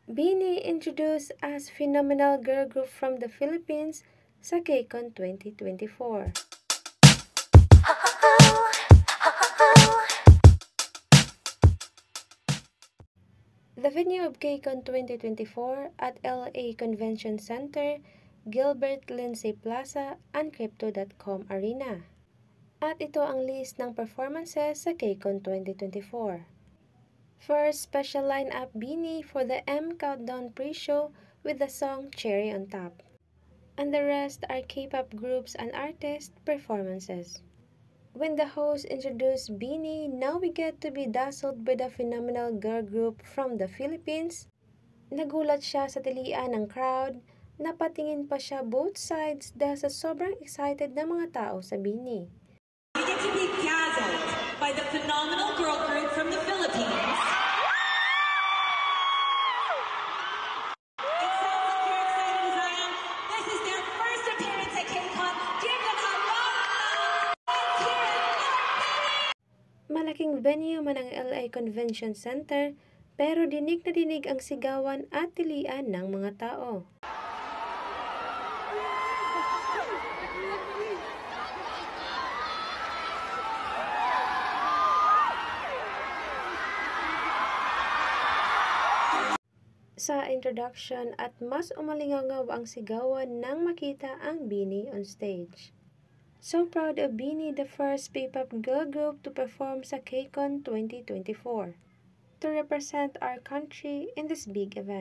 BINI introduced as phenomenal girl group from the Philippines sa KCON 2024. The venue of KCON 2024 at LA Convention Center, Gilbert Lindsay Plaza, and Crypto.com Arena. At ito ang list ng performances sa KCON 2024. First, special lineup BINI for the M Countdown pre-show with the song Cherry on Top. And the rest are K-pop groups and artist performances. When the host introduced BINI, now we get to be dazzled by the phenomenal girl group from the Philippines. Nagulat siya sa tilian ng crowd, napatingin pa siya both sides dahil sa sobrang excited ng mga tao sa BINI. We get to be dazzled by the phenomenal girl group from the Philippines. It sounds like you're excited as I am. This is their first appearance at KCON. Give them a round of applause. Malaking venue man ang LA Convention Center, pero dinig na dinig ang sigawan at tilian ng mga tao. Sa introduction at mas umalingaw ang sigawan nang makita ang BINI on stage. So proud of BINI, the first P-pop girl group to perform sa KCON 2024, to represent our country in this big event.